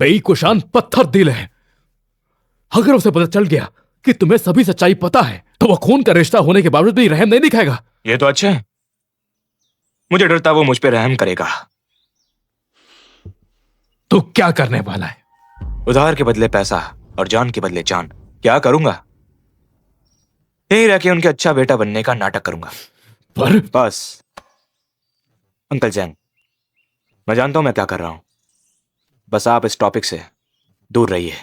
बेईकुशान पत्थर दिल है। अगर उसे पता चल गया कि तुम्हें सभी सच्चाई पता है तो वो खून का रिश्ता होने के बावजूद भी रहम नहीं दिखाएगा। ये तो अच्छा है, मुझे डर था वो मुझ पे रहम करेगा। तो क्या करने वाला है? उधार के बदले पैसा और जान के बदले जान। क्या करूंगा? यहीं रह के उनके अच्छा बेटा बनने का नाटक करूंगा। पर बस अंकल जैंग, मैं जानता हूं मैं क्या कर रहा हूं, बस आप इस टॉपिक से दूर रहिए।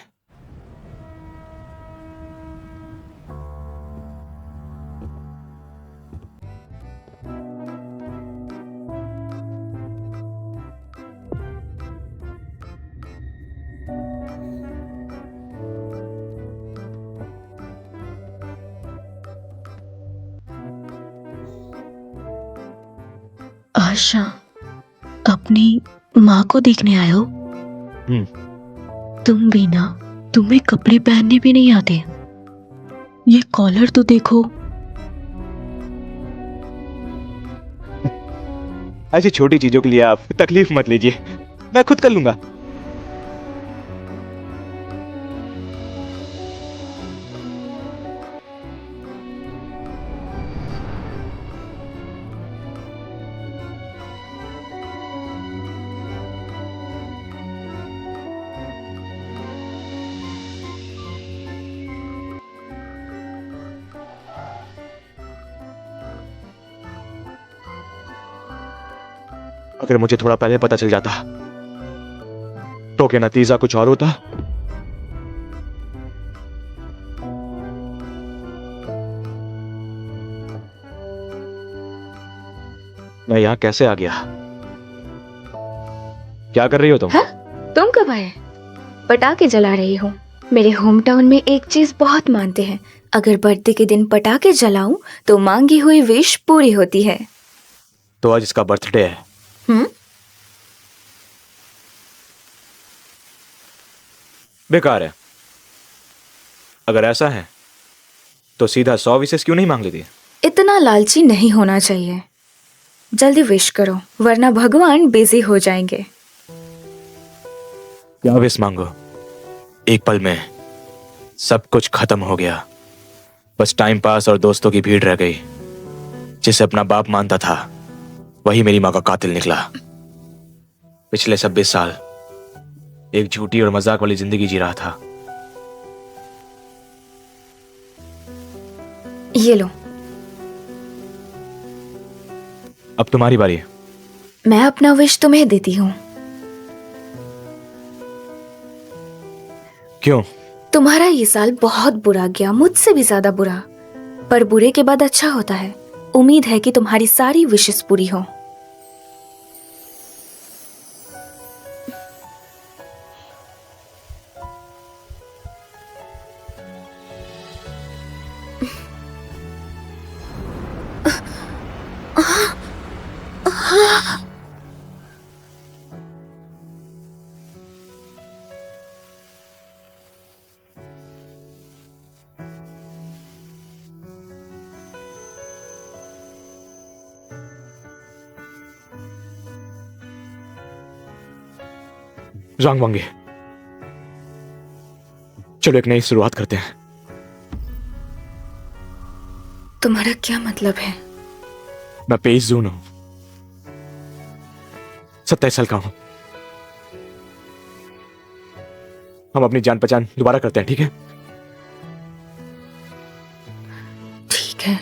आशा, अपनी माँ को देखने आए हो? तुम भी ना, तुम्हें कपड़े पहनने भी नहीं आते। ये कॉलर तो देखो। ऐसी छोटी चीजों के लिए आप तकलीफ मत लीजिए, मैं खुद कर लूंगा। अगर मुझे थोड़ा पहले पता चल जाता तो क्या नतीजा कुछ और होता। मैं यहां कैसे आ गया? क्या कर रही हो तुम? हाँ? तुम कब आए? पटाखे जला रही हूँ। मेरे होम टाउन में एक चीज बहुत मानते हैं, अगर बर्थडे के दिन पटाखे जलाऊं तो मांगी हुई विश पूरी होती है। तो आज इसका बर्थडे है। बेकार है। अगर ऐसा है तो सीधा 100 विशेष क्यों नहीं मांग लेती? इतना लालची नहीं होना चाहिए। जल्दी विश करो वरना भगवान बिजी हो जाएंगे। क्या विश मांगो? एक पल में सब कुछ खत्म हो गया, बस टाइम पास और दोस्तों की भीड़ रह गई। जिसे अपना बाप मानता था वही मेरी माँ का कातिल निकला। पिछले 26 साल एक झूठी और मजाक वाली जिंदगी जी रहा था। ये लो। अब तुम्हारी बारी है। मैं अपना विश तुम्हें देती हूँ। क्यों? तुम्हारा ये साल बहुत बुरा गया, मुझसे भी ज्यादा बुरा। पर बुरे के बाद अच्छा होता है। उम्मीद है कि तुम्हारी सारी विशेस पूरी हो। जांग वांगे, चलो एक नई शुरुआत करते हैं। तुम्हारा क्या मतलब है? मैं पेश जून हूं, 27 साल का हूं। हम अपनी जान पहचान दोबारा करते हैं, ठीक है? ठीक है।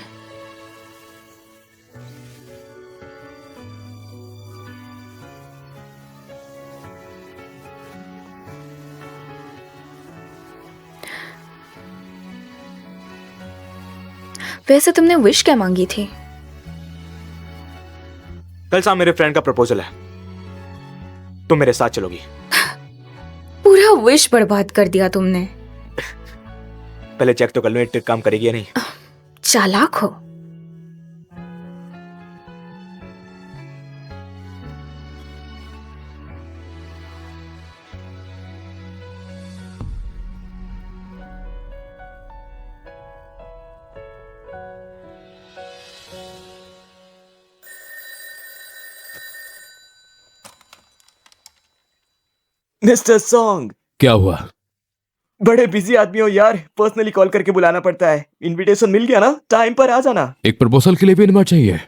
वैसे तुमने विश क्या मांगी थी? कल शाम मेरे फ्रेंड का प्रपोजल है, तुम मेरे साथ चलोगी? पूरा विश बर्बाद कर दिया तुमने। पहले चेक तो कर लो ये ट्रिक काम करेगी या नहीं। चालाक हो। मिस्टर सॉन्ग, क्या हुआ? बड़े बिजी आदमी हो यार, पर्सनली कॉल करके बुलाना पड़ता है। इनविटेशन मिल गया ना, टाइम पर आ जाना। एक प्रपोजल के लिए भी इनवाइट चाहिए?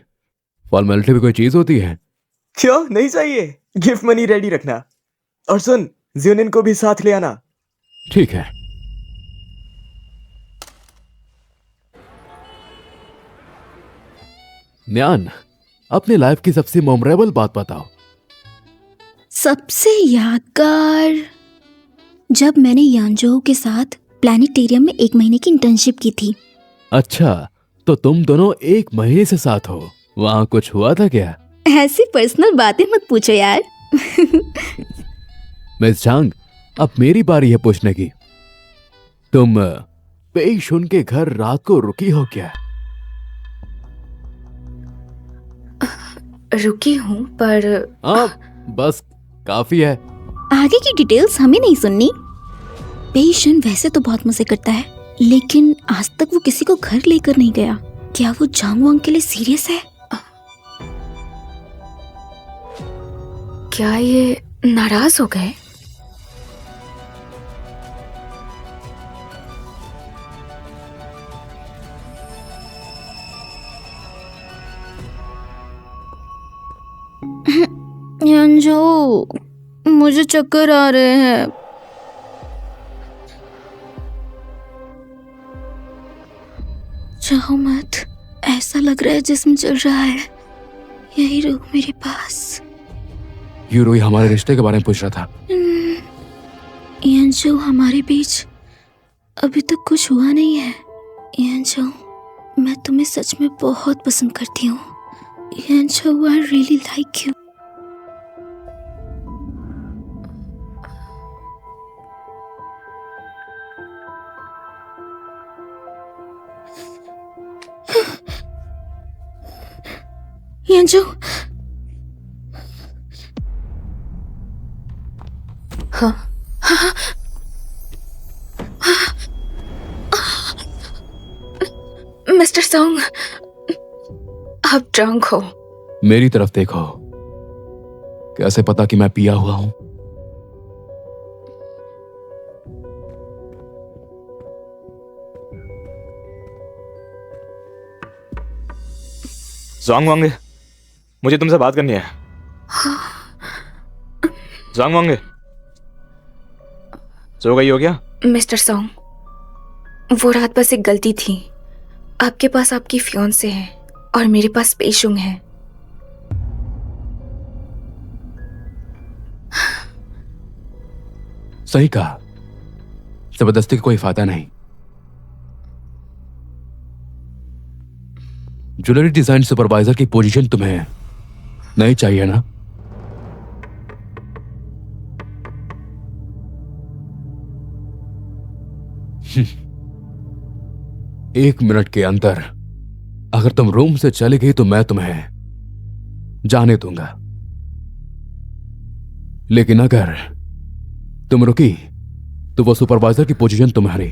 फॉर्मेलिटी भी कोई चीज होती है? क्यों नहीं चाहिए? गिफ्ट मनी रेडी रखना। और सुन, जियोनिन को भी साथ ले आना। ठीक है। न्यान, अपनी लाइफ की सबसे मेमोरेबल बात बताओ। सबसे यादगार, जब मैंने यांजो के साथ प्लानिटेरियम में 1 महीने की इंटर्नशिप की थी। अच्छा, तो तुम दोनों 1 महीने से साथ हो। वहाँ कुछ हुआ था क्या? ऐसी पर्सनल बातें मत पूछो यार। मिस चांग, अब मेरी बारी है पूछने की। तुम पेशुन के घर रात को रुकी हो क्या? रुकी हूँ पर हाँ, बस काफी है। आगे की डिटेल्स हमें नहीं सुननी। पेशन वैसे तो बहुत मजे करता है, लेकिन आज तक वो किसी को घर लेकर नहीं गया। क्या वो जांगवांग के लिए सीरियस है? क्या ये नाराज हो गए? यांजो, मुझे चक्कर आ रहे हैं। जाओ मत, ऐसा लग रहा है जिस्म जल रहा है। यही रहो मेरे पास। यूरोई हमारे रिश्ते के बारे में पूछ रहा था। यांजो, हमारे बीच अभी तक कुछ हुआ नहीं है। यांजो, मैं तुम्हें सच में बहुत पसंद करती हूँ। Yanjo, I really like you. Yanjo, mister Song, आप ड्रंक हो। मेरी तरफ देखो। कैसे पता कि मैं पिया हुआ हूं? ज़ोंगवांग, मुझे तुमसे बात करनी है। ज़ोंगवांग, सो गई हो क्या? मिस्टर सॉन्ग, वो रात बस एक गलती थी। आपके पास आपकी फियोंसे है और मेरे पास पेशुंग है। सही कहा, जबरदस्ती का कोई फायदा नहीं। ज्वेलरी डिजाइन सुपरवाइजर की पोजीशन तुम्हें नहीं चाहिए ना? एक मिनट के अंदर अगर तुम रूम से चली गई तो मैं तुम्हें जाने दूंगा, लेकिन अगर तुम रुकी तो वो सुपरवाइजर की पोजीशन तुम्हारी।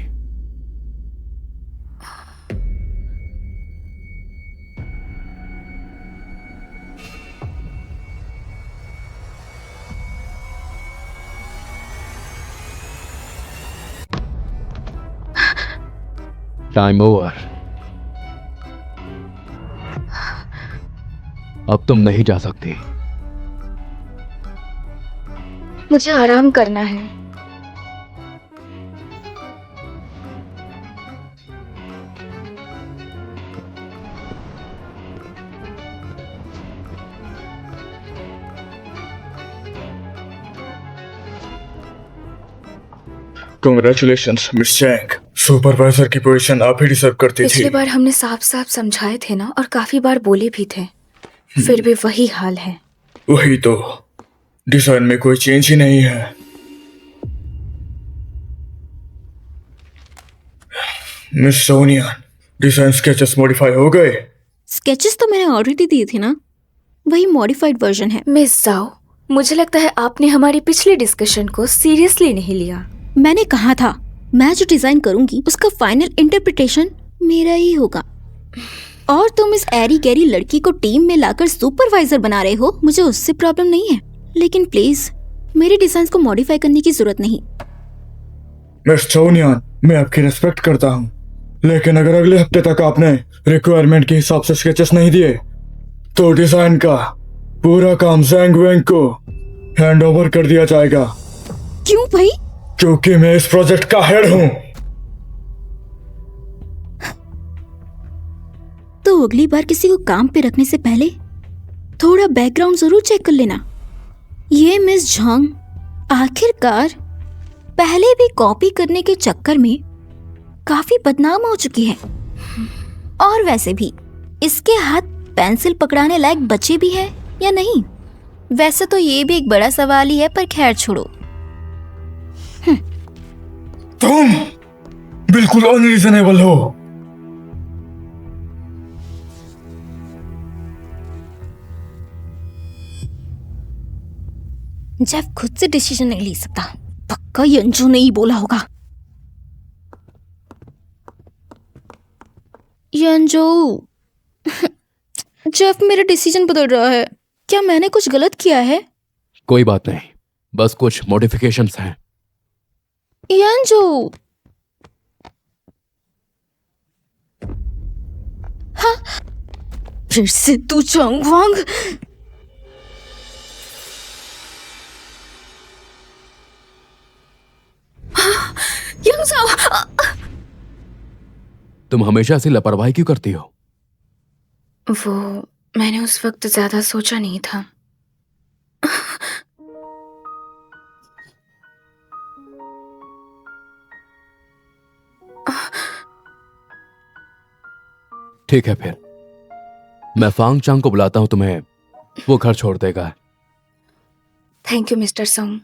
Time over. अब तुम नहीं जा सकती। मुझे आराम करना है। कांग्रेचुलेशंस मिस चैंग, सुपरवाइजर की पोजीशन आप ही डिजर्व करती थी। पिछली बार हमने साफ साफ समझाए थे ना, और काफी बार बोले भी थे, फिर भी वही हाल है। वही तो, डिजाइन में कोई चेंज ही नहीं है। Miss Sonia, design sketches modify हो गए? स्केचेस तो मैंने ऑलरेडी दिए थे ना, वही मॉडिफाइड वर्जन है। मिस जाओ, मुझे लगता है आपने हमारी पिछली डिस्कशन को सीरियसली नहीं लिया। मैंने कहा था मैं जो डिजाइन करूंगी उसका फाइनल इंटरप्रिटेशन मेरा ही होगा। और तुम इस एरी गैरी लड़की को टीम में लाकर सुपरवाइजर बना रहे हो, मुझे उससे प्रॉब्लम नहीं है, लेकिन प्लीज मेरे डिजाइन को मॉडिफाई करने की जरूरत नहीं। मिस चौनियान, मैं आपकी रिस्पेक्ट करता हूँ, लेकिन अगर अगले हफ्ते तक आपने रिक्वायरमेंट के हिसाब से स्केचेस नहीं दिए तो डिजाइन का पूरा काम जैंग वेंग को हैंड ओवर कर दिया जाएगा, क्यों भाई? क्योंकि मैं इस प्रोजेक्ट का हेड हूँ। तो अगली बार किसी को काम पे रखने से पहले थोड़ा बैकग्राउंड जरूर चेक कर लेना। ये मिस झांग आखिरकार पहले भी कॉपी करने के चक्कर में काफी बदनाम हो चुकी है, और वैसे भी इसके हाथ पेंसिल पकड़ाने लायक बचे भी है या नहीं, वैसे तो ये भी एक बड़ा सवाल ही है, पर खैर छोड़ो। तुम बिल्कुल अनरीजनेबल हो। जेफ खुद से डिसीजन नहीं ले सकता, पक्का यंजू ने ही बोला होगा। यंजू, जेफ मेरा डिसीजन बदल रहा है, क्या मैंने कुछ गलत किया है? कोई बात नहीं, बस कुछ मॉडिफिकेशंस हैं। यंजू, हाँ, फिर से तू चांगवांग। तुम हमेशा ऐसी लापरवाही क्यों करती हो? वो मैंने उस वक्त ज्यादा सोचा नहीं था। ठीक है, फिर मैं फांग चांग को बुलाता हूं तुम्हें, वो घर छोड़ देगा। Thank you mister Song.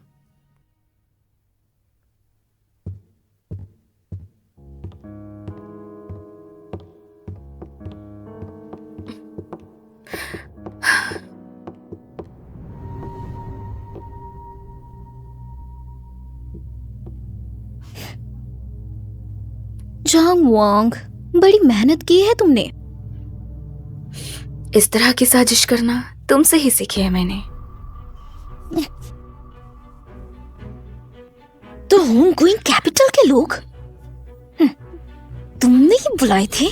Changwang, बड़ी मेहनत की है तुमने। इस तरह की साजिश करना तुमसे ही सीखी है मैंने। तो होंग क्वीन कैपिटल के लोग तुमने ही बुलाए थे?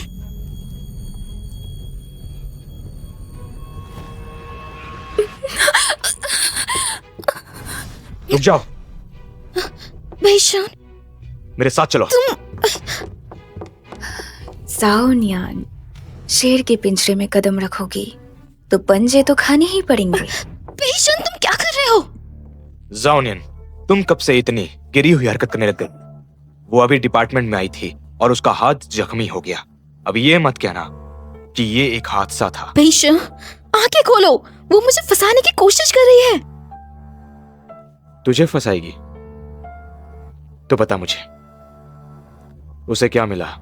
रुक जाओ, बेशान, मेरे साथ चलो। साओनियान, शेर के पिंजरे में कदम रखोगी तो पंजे तो खाने ही पड़ेंगे। बेशान, तुम क्या कर रहे हो? जाओनियन, तुम कब से इतनी गिरी हुई हरकत करने लग गई? वो अभी डिपार्टमेंट में आई थी और उसका हाथ जख्मी हो गया। अब ये मत कहना कि ये एक हादसा था। बेशान, आंखें खोलो, वो मुझे फंसाने की कोशिश कर रही है। तुझे फंसाएगी तो बता मुझे, उसे क्या मिला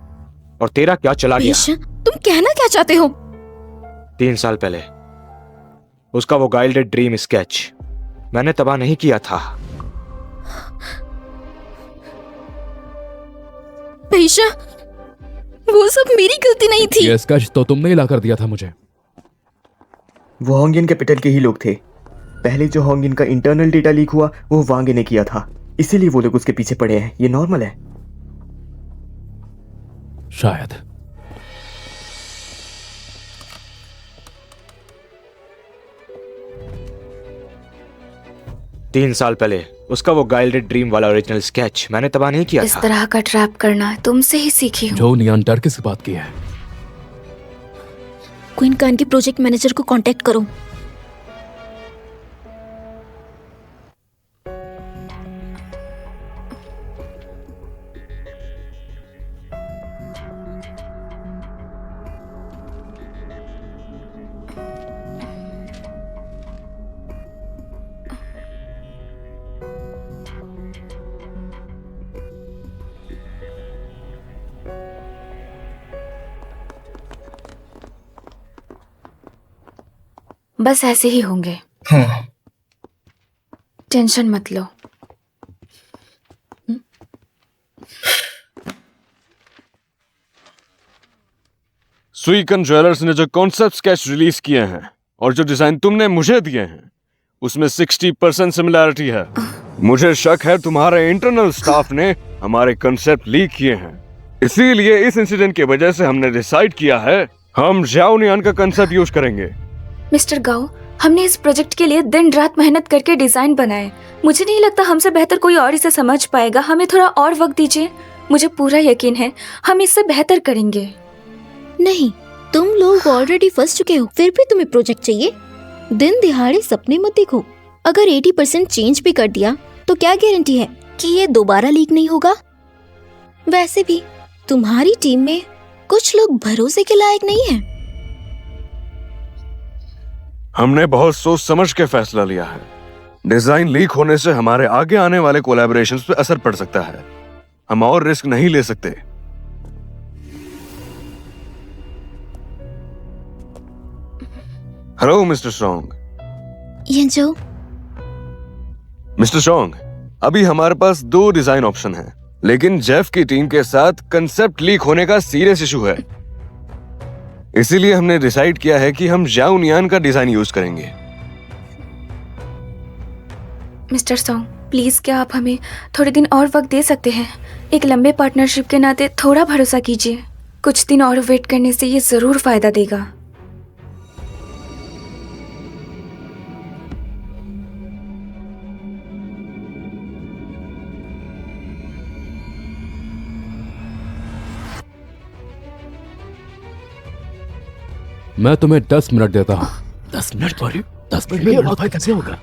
और तेरा क्या चला गया? बेशान, तुम कहना क्या चाहते हो? 3 साल पहले उसका वो गाइल्डेड ड्रीम स्केच मैंने तबाह नहीं किया था। बेशान, वो सब मेरी गलती नहीं थी। ये स्केच तो तुमने ही ला कर दिया था मुझे। वो होंगिन कैपिटल के ही लोग थे। पहले जो होंगिन का इंटरनल डेटा लीक हुआ वो वांगे ने किया था, इसीलिए वो लोग उसके पीछे पड़े हैं। ये नॉर्मल है। शायद। तीन साल पहले उसका वो गाइल्डेड ड्रीम वाला ओरिजिनल स्केच मैंने तबाह नहीं किया इस था। तरह का ट्रैप करना तुमसे ही सीखी हूँ। जो नियान डर किस बात की है? क्वीन कान के प्रोजेक्ट मैनेजर को कांटेक्ट करो। बस ऐसे ही होंगे, हाँ, टेंशन मत लो। सुईकन ज्वेलर्स ने जो कॉन्सेप्ट स्केच रिलीज किए हैं और जो डिजाइन तुमने मुझे दिए हैं उसमें 60% सिमिलैरिटी है। मुझे शक है तुम्हारे इंटरनल स्टाफ ने हमारे कंसेप्ट लीक किए हैं। इसीलिए इस इंसिडेंट की वजह से हमने डिसाइड किया है हम ज़ाओनियन का कंसेप्ट यूज करेंगे। मिस्टर गाओ, हमने इस प्रोजेक्ट के लिए दिन रात मेहनत करके डिजाइन बनाए। मुझे नहीं लगता हमसे बेहतर कोई और इसे समझ पाएगा। हमें थोड़ा और वक्त दीजिए। मुझे पूरा यकीन है हम इससे बेहतर करेंगे। नहीं, तुम लोग ऑलरेडी फंस चुके हो, फिर भी तुम्हें प्रोजेक्ट चाहिए। दिन दिहाड़े सपने मत देखो। अगर 80% चेंज भी कर दिया तो क्या गारंटी है कि ये दोबारा लीक नहीं होगा। वैसे भी तुम्हारी टीम में कुछ लोग भरोसे के लायक नहीं हैं। हमने बहुत सोच समझ के फैसला लिया है। डिजाइन लीक होने से हमारे आगे आने वाले कोलैबोरेशंस पे असर पड़ सकता है। हम और रिस्क नहीं ले सकते। Hello mister strong. ये जो मिस्टर स्ट्रॉन्ग, अभी हमारे पास 2 डिजाइन ऑप्शन हैं, लेकिन जेफ की टीम के साथ कंसेप्ट लीक होने का सीरियस इशू है। इसीलिए हमने डिसाइड किया है कि हम ज़ाओनियन का डिजाइन यूज करेंगे। मिस्टर सॉन्ग, प्लीज क्या आप हमें थोड़े दिन और वक्त दे सकते हैं? एक लंबे पार्टनरशिप के नाते थोड़ा भरोसा कीजिए। कुछ दिन और वेट करने से ये जरूर फायदा देगा। मैं तुम्हें 10 मिनट देता हूँ। 10 मिनट? 10 मिनट में मॉडिफाई कैसे होगा?